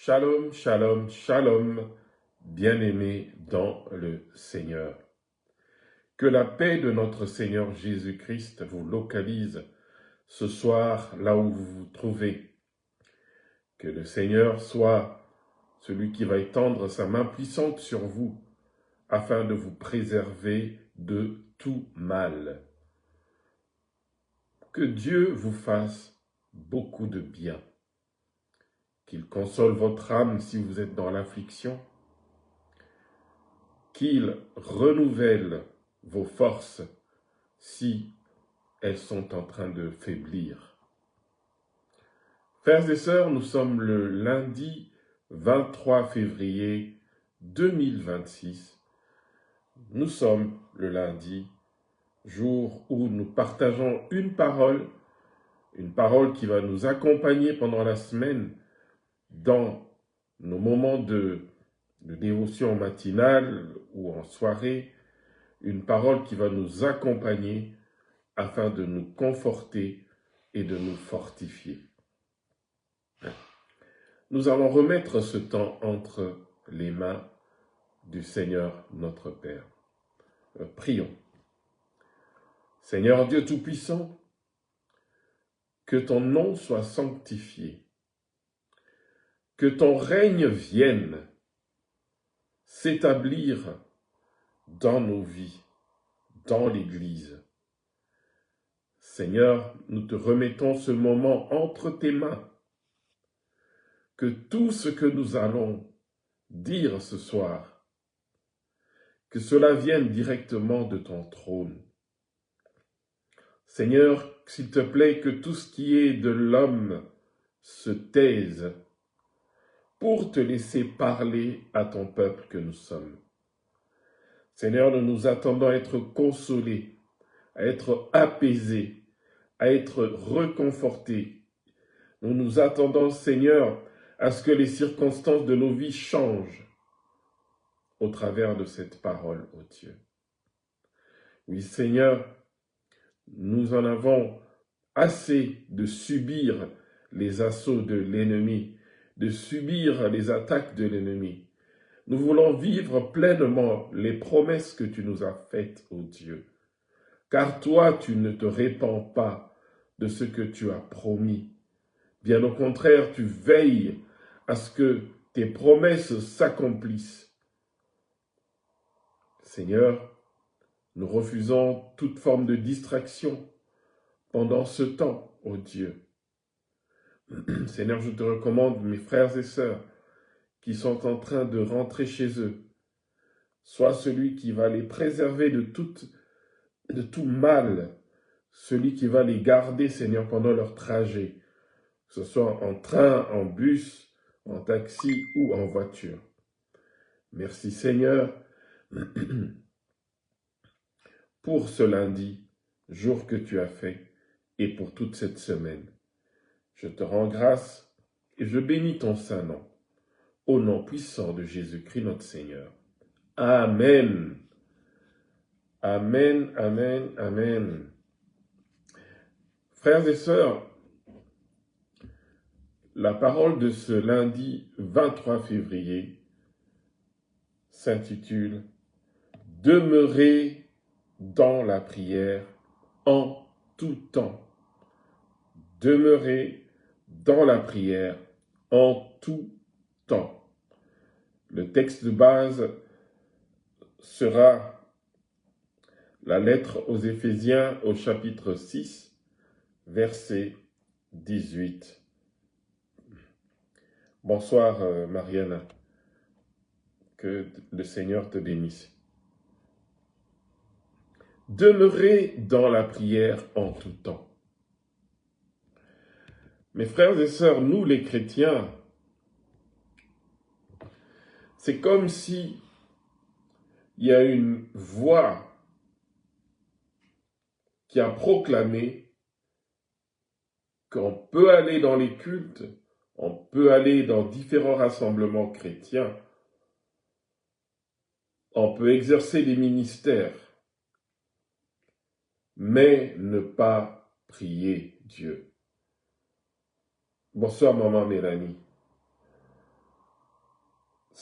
Shalom, shalom, shalom, bien-aimés dans le Seigneur. Que la paix de notre Seigneur Jésus-Christ vous localise ce soir là où vous vous trouvez. Que le Seigneur soit celui qui va étendre sa main puissante sur vous afin de vous préserver de tout mal. Que Dieu vous fasse beaucoup de bien. Qu'il console votre âme si vous êtes dans l'affliction. Qu'il renouvelle vos forces si elles sont en train de faiblir. Frères et sœurs, nous sommes le lundi 23 février 2026. Nous sommes le lundi, jour où nous partageons une parole qui va nous accompagner pendant la semaine dans nos moments de dévotion matinale ou en soirée, une parole qui va nous accompagner afin de nous conforter et de nous fortifier. Nous allons remettre ce temps entre les mains du Seigneur notre Père. Prions. Seigneur Dieu Tout-Puissant, que ton nom soit sanctifié, que ton règne vienne s'établir dans nos vies, dans l'Église. Seigneur, nous te remettons ce moment entre tes mains, que tout ce que nous allons dire ce soir, que cela vienne directement de ton trône. Seigneur, s'il te plaît, que tout ce qui est de l'homme se taise pour te laisser parler à ton peuple que nous sommes. Seigneur, nous nous attendons à être consolés, à être apaisés, à être réconfortés. Nous nous attendons, Seigneur, à ce que les circonstances de nos vies changent au travers de cette parole, ô Dieu. Oui, Seigneur, nous en avons assez de subir les assauts de l'ennemi, de subir les attaques de l'ennemi. Nous voulons vivre pleinement les promesses que tu nous as faites, ô Dieu. Car toi, tu ne te répands pas de ce que tu as promis. Bien au contraire, tu veilles à ce que tes promesses s'accomplissent. Seigneur, nous refusons toute forme de distraction pendant ce temps, ô Dieu. Seigneur, je te recommande mes frères et sœurs qui sont en train de rentrer chez eux. Sois celui qui va les préserver de tout mal, celui qui va les garder, Seigneur, pendant leur trajet, que ce soit en train, en bus, en taxi ou en voiture. Merci, Seigneur, pour ce lundi, jour que tu as fait, et pour toute cette semaine. Je te rends grâce et je bénis ton saint nom, au nom puissant de Jésus-Christ notre Seigneur. Amen. Amen, amen, amen. Frères et sœurs, la parole de ce lundi 23 février s'intitule « Demeurez dans la prière en tout temps ». Demeurez dans la prière en tout temps. Le texte de base sera la lettre aux Éphésiens au chapitre 6, verset 18. Bonsoir Mariana, que le Seigneur te bénisse. Demeurez dans la prière en tout temps. Mes frères et sœurs, nous les chrétiens, c'est comme si il y a une voix qui a proclamé qu'on peut aller dans les cultes, on peut aller dans différents rassemblements chrétiens, on peut exercer des ministères, mais ne pas prier Dieu. Bonsoir maman Mélanie.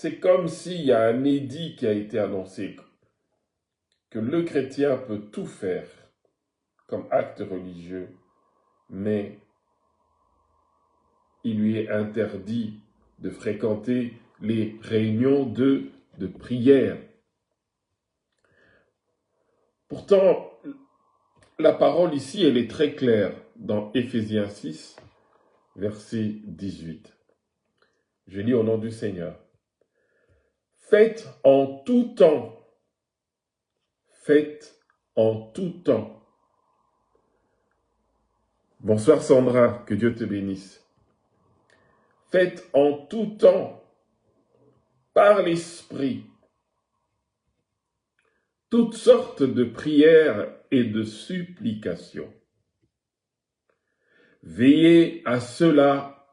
c'est comme s'il y a un édit qui a été annoncé, que le chrétien peut tout faire comme acte religieux, mais il lui est interdit de fréquenter les réunions de prière. Pourtant, la parole ici, elle est très claire dans Éphésiens 6, verset 18. Je lis au nom du Seigneur. Faites en tout temps. Faites en tout temps. Bonsoir Sandra, que Dieu te bénisse. Faites en tout temps, par l'Esprit, toutes sortes de prières et de supplications. Veillez à cela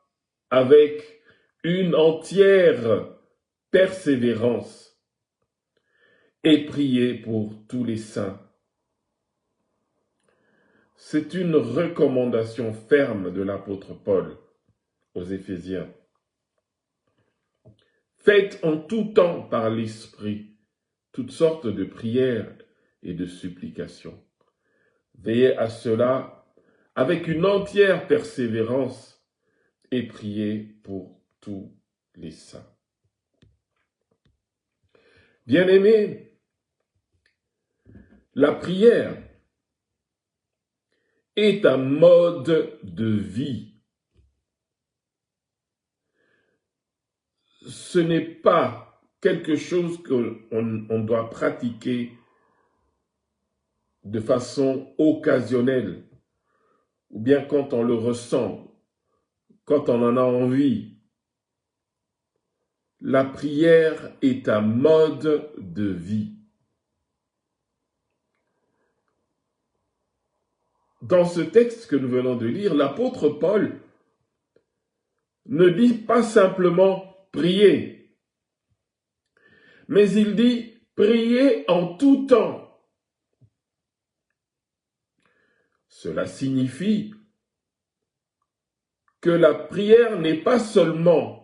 avec une entière persévérance et priez pour tous les saints. C'est une recommandation ferme de l'apôtre Paul aux Éphésiens. Faites en tout temps par l'Esprit toutes sortes de prières et de supplications. Veillez à cela avec une entière persévérance et priez pour tous les saints. Bien-aimés, la prière est un mode de vie. Ce n'est pas quelque chose qu'on doit pratiquer de façon occasionnelle, ou bien quand on le ressent, quand on en a envie. La prière est un mode de vie. Dans ce texte que nous venons de lire, l'apôtre Paul ne dit pas simplement « prier », mais il dit « prier en tout temps ». Cela signifie que la prière n'est pas seulement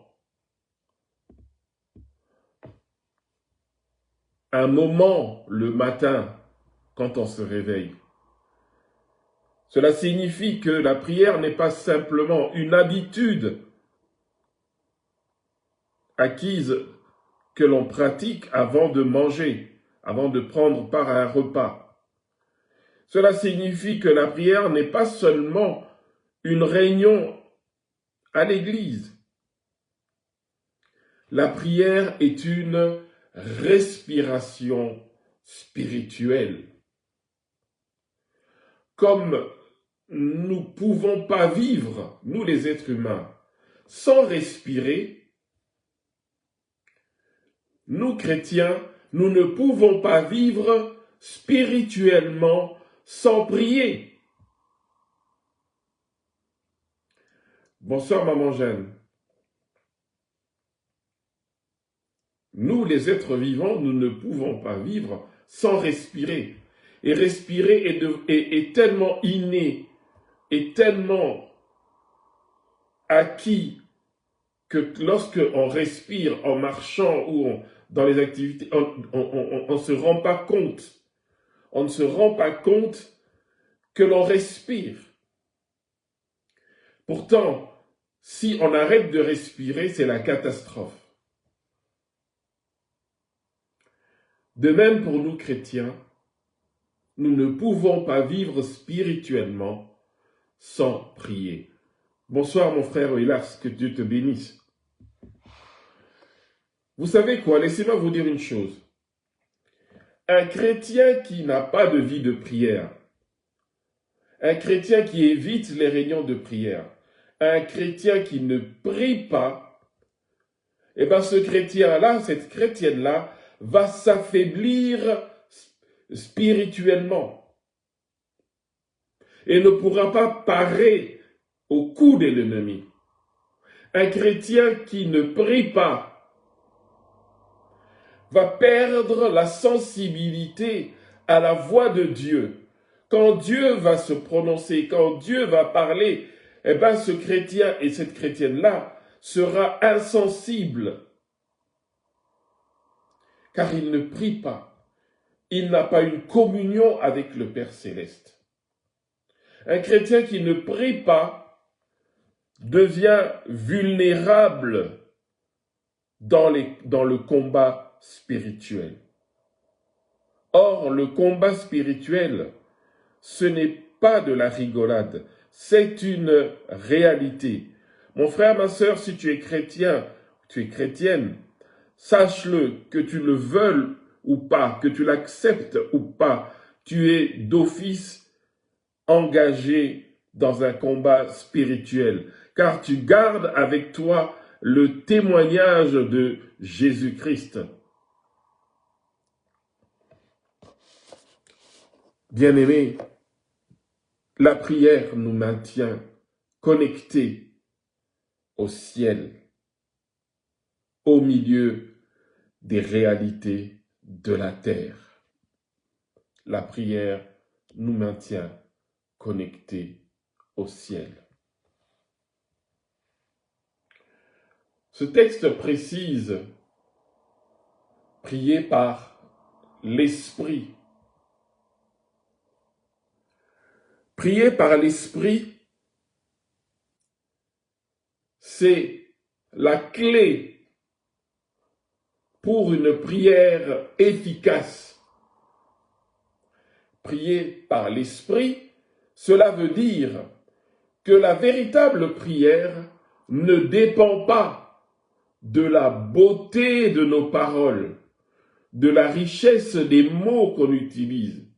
un moment le matin quand on se réveille. Cela signifie que la prière n'est pas simplement une habitude acquise que l'on pratique avant de manger, avant de prendre part à un repas. Cela signifie que la prière n'est pas seulement une réunion à l'église. La prière est une respiration spirituelle. Comme nous ne pouvons pas vivre, nous les êtres humains, sans respirer, nous chrétiens, nous ne pouvons pas vivre spirituellement sans prier. Bonsoir maman Jeanne. Nous les êtres vivants, nous ne pouvons pas vivre sans respirer. Et respirer est tellement inné, est tellement acquis que lorsque on respire en marchant ou dans les activités, on ne se rend pas compte. On ne se rend pas compte que l'on respire. Pourtant, si on arrête de respirer, c'est la catastrophe. De même pour nous chrétiens, nous ne pouvons pas vivre spirituellement sans prier. Bonsoir mon frère Oilas, que Dieu te bénisse. Vous savez quoi, laissez-moi vous dire une chose. Un chrétien qui n'a pas de vie de prière, un chrétien qui évite les réunions de prière, un chrétien qui ne prie pas, eh bien ce chrétien-là, cette chrétienne-là, va s'affaiblir spirituellement et ne pourra pas parer au coup de l'ennemi. Un chrétien qui ne prie pas va perdre la sensibilité à la voix de Dieu. Quand Dieu va se prononcer, quand Dieu va parler, eh bien ce chrétien et cette chrétienne-là sera insensible car il ne prie pas. Il n'a pas une communion avec le Père céleste. Un chrétien qui ne prie pas devient vulnérable dans le combat spirituel. Or, le combat spirituel, ce n'est pas de la rigolade, c'est une réalité. Mon frère, ma sœur, si tu es chrétien, tu es chrétienne, sache-le, que tu le veuilles ou pas, que tu l'acceptes ou pas, tu es d'office engagé dans un combat spirituel, car tu gardes avec toi le témoignage de Jésus-Christ. Bien-aimés, la prière nous maintient connectés au ciel, au milieu des réalités de la terre. La prière nous maintient connectés au ciel. Ce texte précise « prier par l'Esprit ». Prier par l'Esprit, c'est la clé pour une prière efficace. Prier par l'Esprit, cela veut dire que la véritable prière ne dépend pas de la beauté de nos paroles, de la richesse des mots qu'on utilise.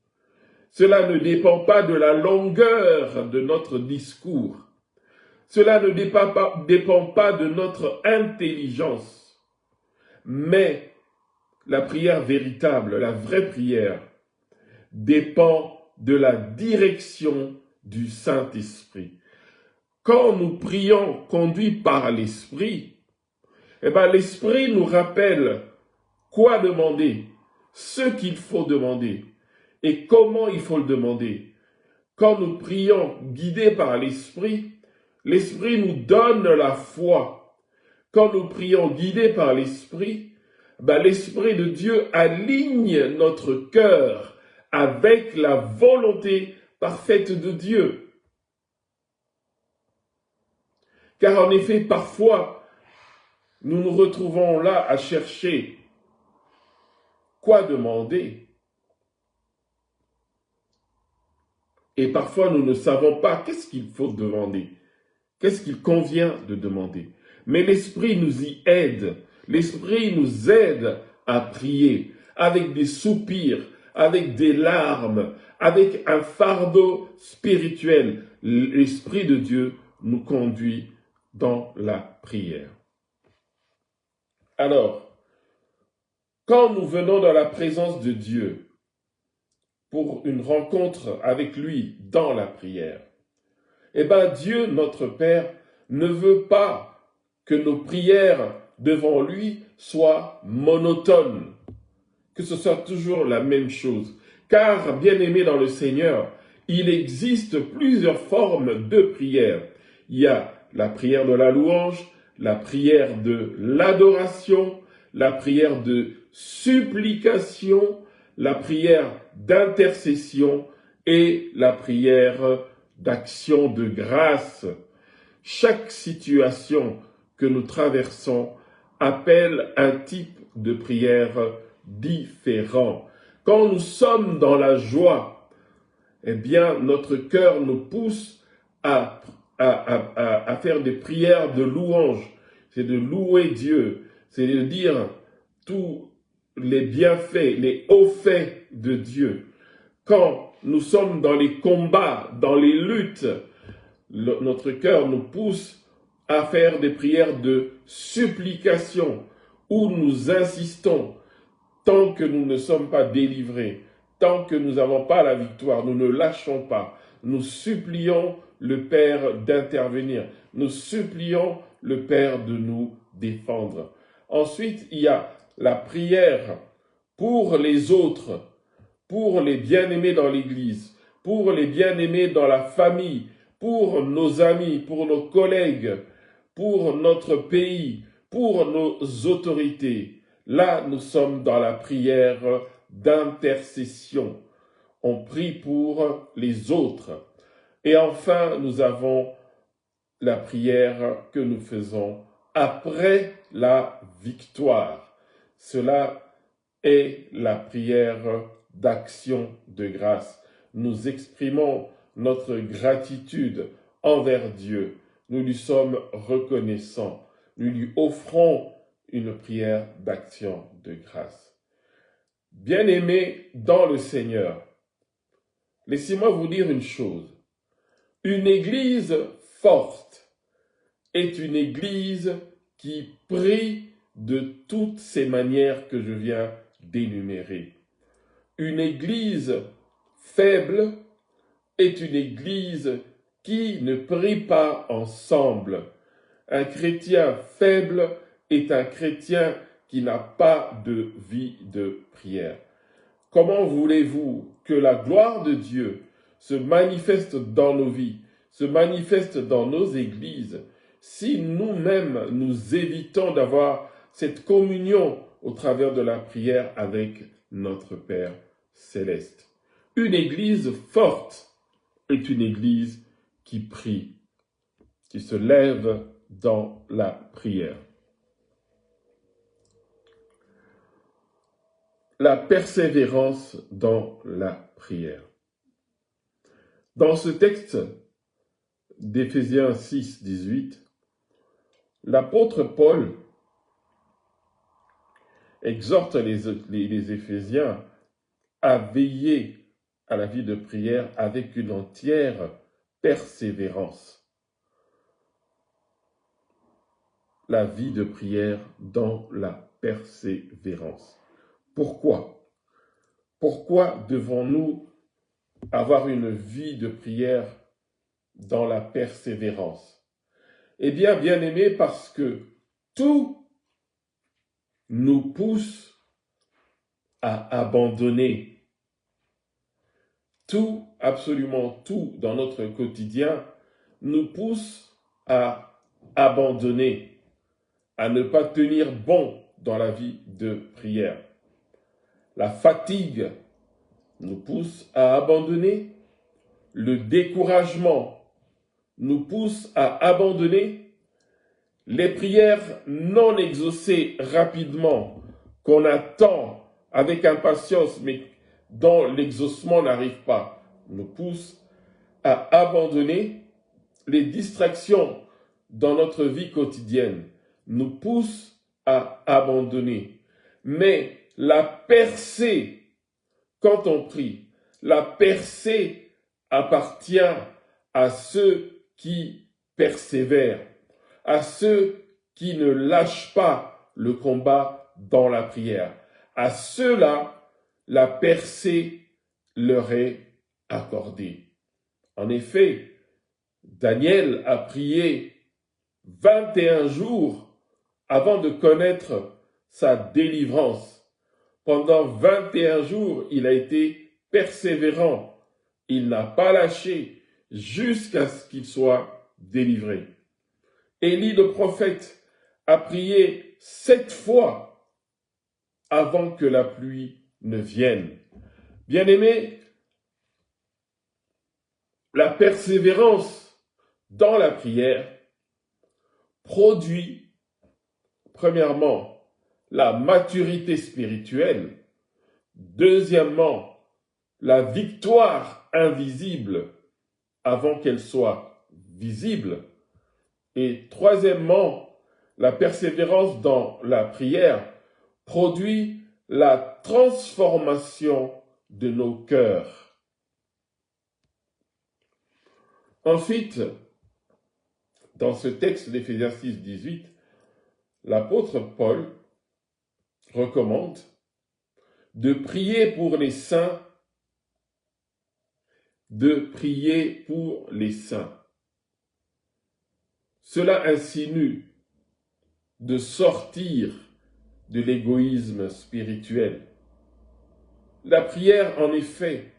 Cela ne dépend pas de la longueur de notre discours. Cela ne dépend pas de notre intelligence. Mais la prière véritable, la vraie prière, dépend de la direction du Saint-Esprit. Quand nous prions conduits par l'Esprit, l'Esprit nous rappelle quoi demander, ce qu'il faut demander et comment il faut le demander. Quand nous prions guidés par l'Esprit, l'Esprit nous donne la foi. Quand nous prions guidés par l'Esprit, l'Esprit de Dieu aligne notre cœur avec la volonté parfaite de Dieu. Car en effet, parfois, nous nous retrouvons là à chercher quoi demander. Et parfois, nous ne savons pas qu'est-ce qu'il faut demander, qu'est-ce qu'il convient de demander. Mais l'Esprit nous y aide. L'Esprit nous aide à prier avec des soupirs, avec des larmes, avec un fardeau spirituel. L'Esprit de Dieu nous conduit dans la prière. Alors, quand nous venons dans la présence de Dieu pour une rencontre avec lui dans la prière, Dieu, notre Père, ne veut pas que nos prières devant lui soient monotones, que ce soit toujours la même chose. Car, bien-aimés dans le Seigneur, il existe plusieurs formes de prière. Il y a la prière de la louange, la prière de l'adoration, la prière de supplication, la prière d'intercession et la prière d'action de grâce. Chaque situation que nous traversons appelle un type de prière différent. Quand nous sommes dans la joie, notre cœur nous pousse à faire des prières de louange. C'est de louer Dieu, c'est de dire tous les bienfaits, les hauts faits de Dieu. Quand nous sommes dans les combats, dans les luttes, notre cœur nous pousse à faire des prières de supplication où nous insistons. Tant que nous ne sommes pas délivrés, tant que nous n'avons pas la victoire, nous ne lâchons pas. Nous supplions le Père d'intervenir. Nous supplions le Père de nous défendre. Ensuite, il y a la prière pour les autres, pour les bien-aimés dans l'Église, pour les bien-aimés dans la famille, pour nos amis, pour nos collègues, pour notre pays, pour nos autorités. Là, nous sommes dans la prière d'intercession. On prie pour les autres. Et enfin, nous avons la prière que nous faisons après la victoire. Cela est la prière d'action de grâce. Nous exprimons notre gratitude envers Dieu. Nous lui sommes reconnaissants. Nous lui offrons une prière d'action de grâce. Bien-aimés dans le Seigneur, laissez-moi vous dire une chose. Une église forte est une église qui prie de toutes ces manières que je viens d'énumérer. Une église faible est une église qui ne prie pas ensemble. Un chrétien faible est un chrétien qui n'a pas de vie de prière. Comment voulez-vous que la gloire de Dieu se manifeste dans nos vies, se manifeste dans nos églises, si nous-mêmes nous évitons d'avoir cette communion au travers de la prière avec notre Père céleste? Une église forte est une église qui prie, qui se lève dans la prière. La persévérance dans la prière. Dans ce texte d'Éphésiens 6, 18, l'apôtre Paul exhorte les Éphésiens à veiller à la vie de prière avec une entière persévérance. La vie de prière dans la persévérance. Pourquoi? Pourquoi devons-nous avoir une vie de prière dans la persévérance? Eh bien, bien-aimés, parce que tout nous pousse à abandonner. Tout, absolument tout dans notre quotidien nous pousse à abandonner, à ne pas tenir bon dans la vie de prière. La fatigue nous pousse à abandonner. Le découragement nous pousse à abandonner. Les prières non exaucées rapidement, qu'on attend avec impatience, mais dont l'exaucement n'arrive pas, nous poussent à abandonner. Les distractions dans notre vie quotidienne nous poussent à abandonner. Mais la percée, quand on prie, la percée appartient à ceux qui persévèrent, à ceux qui ne lâchent pas le combat dans la prière. À ceux-là, la percée leur est accordée. En effet, Daniel a prié 21 jours avant de connaître sa délivrance. Pendant 21 jours, il a été persévérant. Il n'a pas lâché jusqu'à ce qu'il soit délivré. Élie le prophète a prié 7 fois avant que la pluie ne vienne. Bien-aimés, la persévérance dans la prière produit, premièrement, la maturité spirituelle, deuxièmement, la victoire invisible avant qu'elle soit visible, et troisièmement, la persévérance dans la prière produit la transformation de nos cœurs. Ensuite, dans ce texte d'Éphésiens 6, 18, l'apôtre Paul recommande de prier pour les saints, de prier pour les saints. Cela insinue de sortir de l'égoïsme spirituel. La prière, en effet,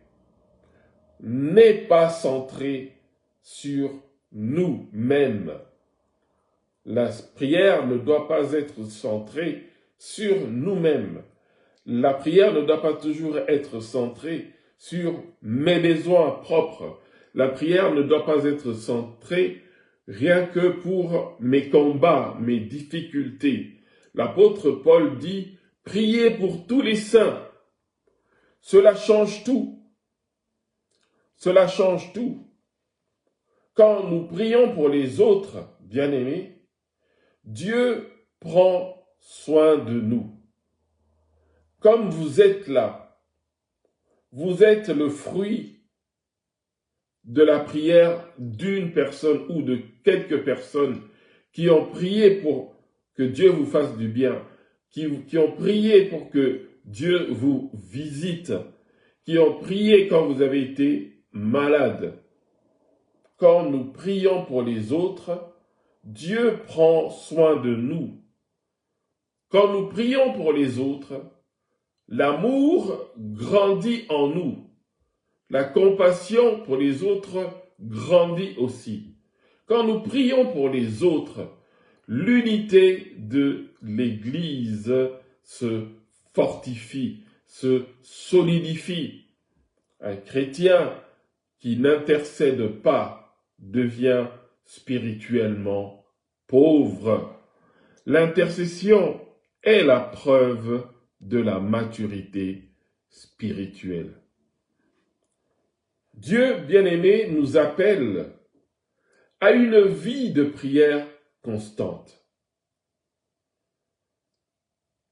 n'est pas centrée sur nous-mêmes. La prière ne doit pas être centrée sur nous-mêmes. La prière ne doit pas toujours être centrée sur mes besoins propres. La prière ne doit pas être centrée rien que pour mes combats, mes difficultés. L'apôtre Paul dit « Priez pour tous les saints ». Cela change tout. Cela change tout. Quand nous prions pour les autres, bien-aimés, Dieu prend soin de nous. Comme vous êtes là, vous êtes le fruit de la prière d'une personne ou de quelques personnes qui ont prié pour que Dieu vous fasse du bien, qui ont prié pour que Dieu vous visite, qui ont prié quand vous avez été malade. Quand nous prions pour les autres, Dieu prend soin de nous. Quand nous prions pour les autres, l'amour grandit en nous. La compassion pour les autres grandit aussi. Quand nous prions pour les autres, l'unité de l'Église se fortifie, se solidifie. Un chrétien qui n'intercède pas devient spirituellement pauvre. L'intercession est la preuve de la maturité spirituelle. Dieu, bien-aimé, nous appelle à une vie de prière constante.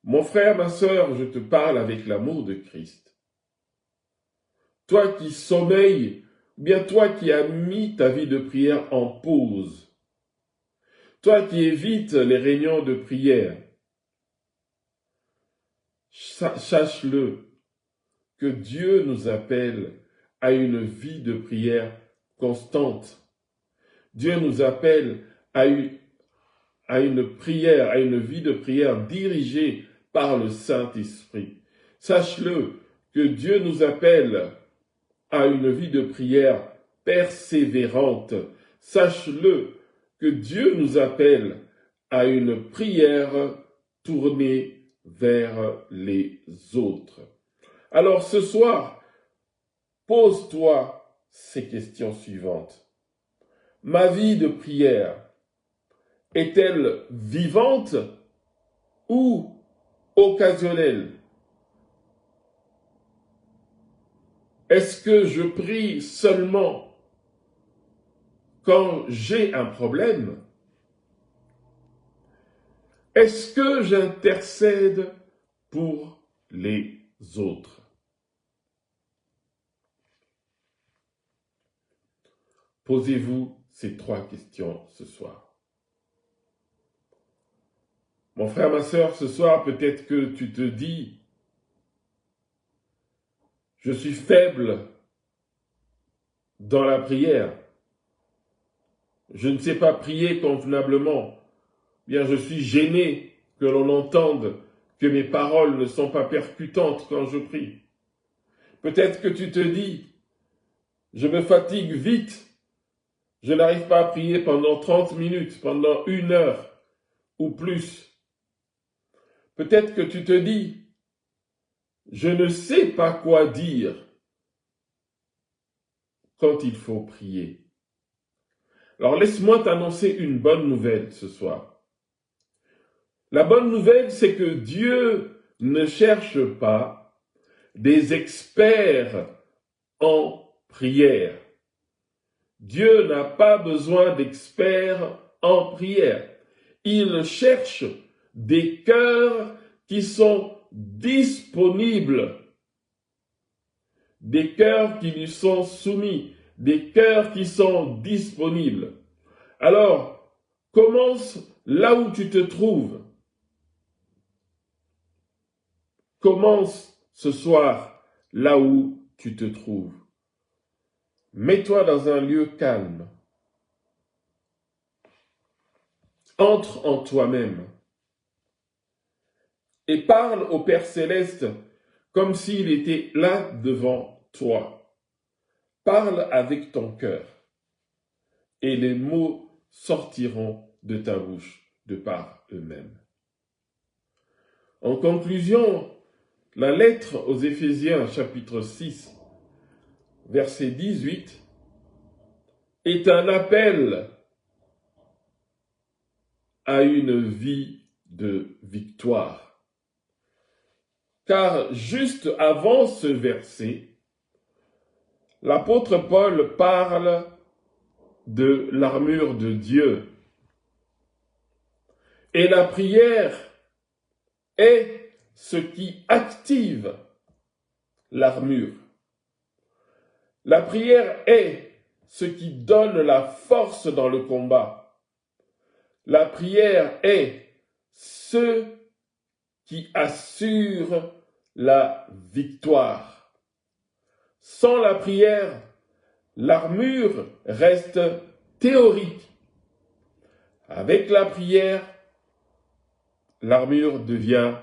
Mon frère, ma sœur, je te parle avec l'amour de Christ. Toi qui sommeilles, ou bien toi qui as mis ta vie de prière en pause, toi qui évites les réunions de prière, sache-le que Dieu nous appelle à une vie de prière constante. Dieu nous appelle à une prière, à une vie de prière dirigée par le Saint-Esprit. Sache-le que Dieu nous appelle à une vie de prière persévérante. Sache-le que Dieu nous appelle à une prière tournée vers les autres. Alors ce soir, pose-toi ces questions suivantes. Ma vie de prière est-elle vivante ou occasionnelle? Est-ce que je prie seulement quand j'ai un problème? Est-ce que j'intercède pour les autres? Posez-vous ces 3 questions ce soir. Mon frère, ma sœur, ce soir, peut-être que tu te dis, je suis faible dans la prière. Je ne sais pas prier convenablement. Bien, je suis gêné que l'on entende que mes paroles ne sont pas percutantes quand je prie. Peut-être que tu te dis, je me fatigue vite. Je n'arrive pas à prier pendant 30 minutes, pendant 1 heure ou plus. Peut-être que tu te dis, je ne sais pas quoi dire quand il faut prier. Alors laisse-moi t'annoncer une bonne nouvelle ce soir. La bonne nouvelle, c'est que Dieu ne cherche pas des experts en prière. Dieu n'a pas besoin d'experts en prière. Il cherche des cœurs qui sont disponibles, des cœurs qui lui sont soumis, des cœurs qui sont disponibles. Alors, commence là où tu te trouves. Commence ce soir là où tu te trouves. Mets-toi dans un lieu calme. Entre en toi-même et parle au Père Céleste comme s'il était là devant toi. Parle avec ton cœur et les mots sortiront de ta bouche de par eux-mêmes. En conclusion, la lettre aux Éphésiens, chapitre 6, verset 18, est un appel à une vie de victoire. Car juste avant ce verset, l'apôtre Paul parle de l'armure de Dieu. Et la prière est ce qui active l'armure. La prière est ce qui donne la force dans le combat. La prière est ce qui assure la victoire. Sans la prière, l'armure reste théorique. Avec la prière, l'armure devient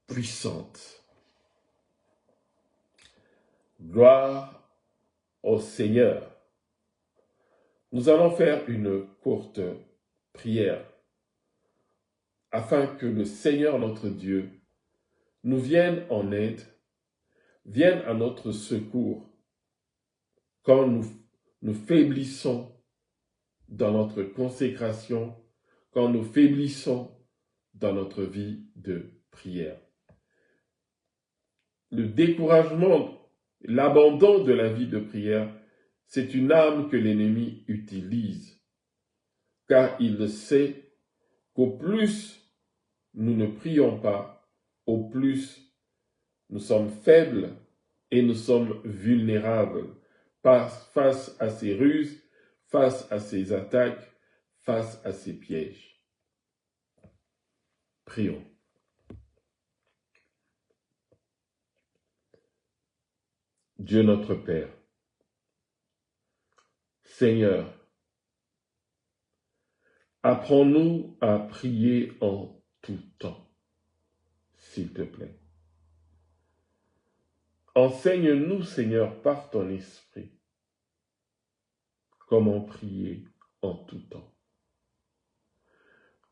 puissante. Gloire au Seigneur. Nous allons faire une courte prière afin que le Seigneur notre Dieu nous vienne en aide, vienne à notre secours quand nous faiblissons dans notre consécration, quand nous faiblissons dans notre vie de prière. Le découragement, l'abandon de la vie de prière, c'est une arme que l'ennemi utilise, car il sait qu'au plus nous ne prions pas, au plus nous sommes faibles et nous sommes vulnérables face à ses ruses, face à ses attaques, face à ses pièges. Prions. Dieu notre Père, Seigneur, apprends-nous à prier en tout temps, s'il te plaît. Enseigne-nous, Seigneur, par ton esprit, comment prier en tout temps.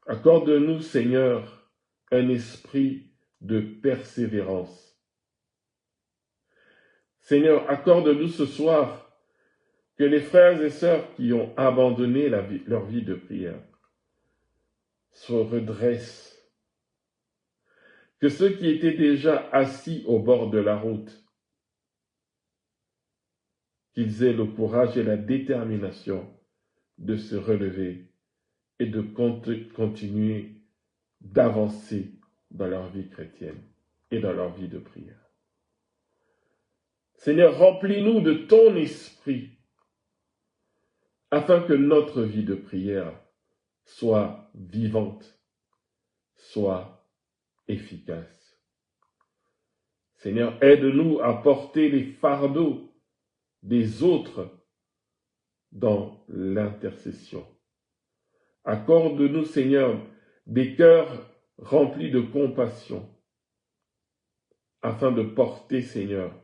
Accorde-nous, Seigneur, un esprit de persévérance. Seigneur, accorde-nous ce soir que les frères et sœurs qui ont abandonné leur vie de prière se redressent. Que ceux qui étaient déjà assis au bord de la route, qu'ils aient le courage et la détermination de se relever et de continuer d'avancer dans leur vie chrétienne et dans leur vie de prière. Seigneur, remplis-nous de ton esprit afin que notre vie de prière soit vivante, soit efficace. Seigneur, aide-nous à porter les fardeaux des autres dans l'intercession. Accorde-nous, Seigneur, des cœurs remplis de compassion, afin de porter, Seigneur,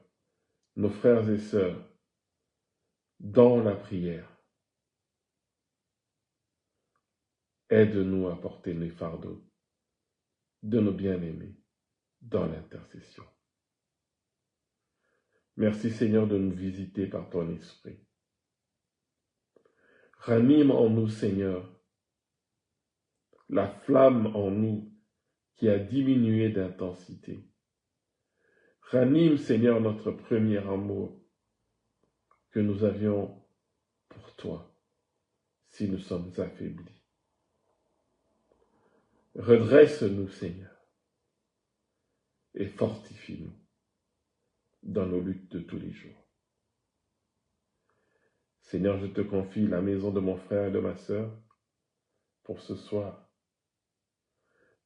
nos frères et sœurs dans la prière. Aide-nous à porter les fardeaux de nos bien-aimés dans l'intercession. Merci, Seigneur, de nous visiter par ton esprit. Ranime en nous, Seigneur, la flamme en nous qui a diminué d'intensité. Ranime, Seigneur, notre premier amour que nous avions pour toi, si nous sommes affaiblis. Redresse-nous, Seigneur, et fortifie-nous dans nos luttes de tous les jours. Seigneur, je te confie la maison de mon frère et de ma sœur pour ce soir.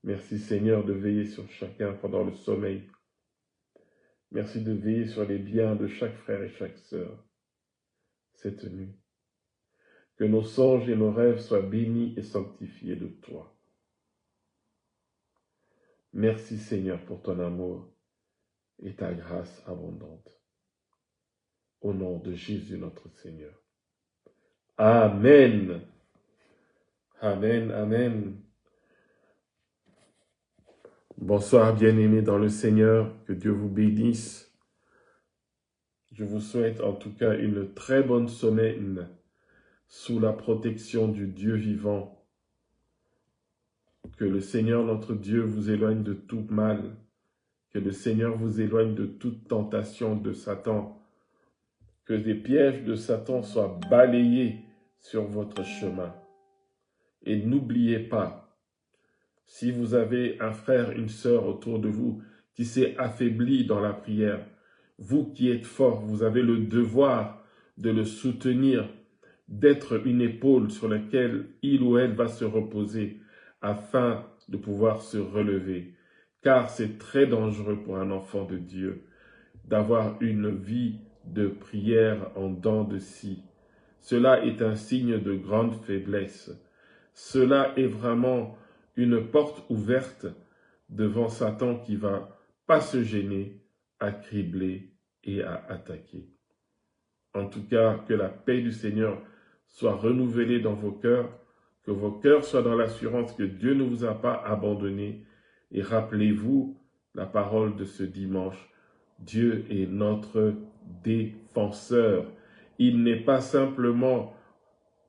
Merci, Seigneur, de veiller sur chacun pendant le sommeil. Merci de veiller sur les biens de chaque frère et chaque sœur cette nuit. Que nos songes et nos rêves soient bénis et sanctifiés de toi. Merci, Seigneur, pour ton amour et ta grâce abondante. Au nom de Jésus notre Seigneur. Amen. Amen, amen. Bonsoir bien-aimés dans le Seigneur, que Dieu vous bénisse. Je vous souhaite en tout cas une très bonne semaine sous la protection du Dieu vivant. Que le Seigneur notre Dieu vous éloigne de tout mal, que le Seigneur vous éloigne de toute tentation de Satan, que des pièges de Satan soient balayés sur votre chemin. Et n'oubliez pas, si vous avez un frère, une sœur autour de vous qui s'est affaibli dans la prière, vous qui êtes fort, vous avez le devoir de le soutenir, d'être une épaule sur laquelle il ou elle va se reposer afin de pouvoir se relever. Car c'est très dangereux pour un enfant de Dieu d'avoir une vie de prière en dents de scie. Cela est un signe de grande faiblesse. Cela est vraiment une porte ouverte devant Satan qui va pas se gêner à cribler et à attaquer. En tout cas, que la paix du Seigneur soit renouvelée dans vos cœurs, que vos cœurs soient dans l'assurance que Dieu ne vous a pas abandonné. Et rappelez-vous la parole de ce dimanche. Dieu est notre défenseur. Il n'est pas simplement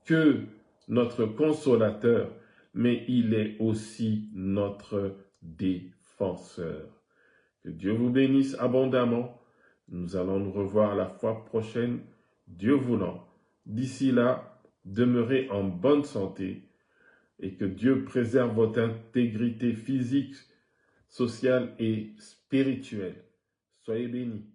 que notre consolateur, mais il est aussi notre défenseur. Que Dieu vous bénisse abondamment. Nous allons nous revoir la fois prochaine, Dieu voulant. D'ici là, demeurez en bonne santé et que Dieu préserve votre intégrité physique, sociale et spirituelle. Soyez bénis.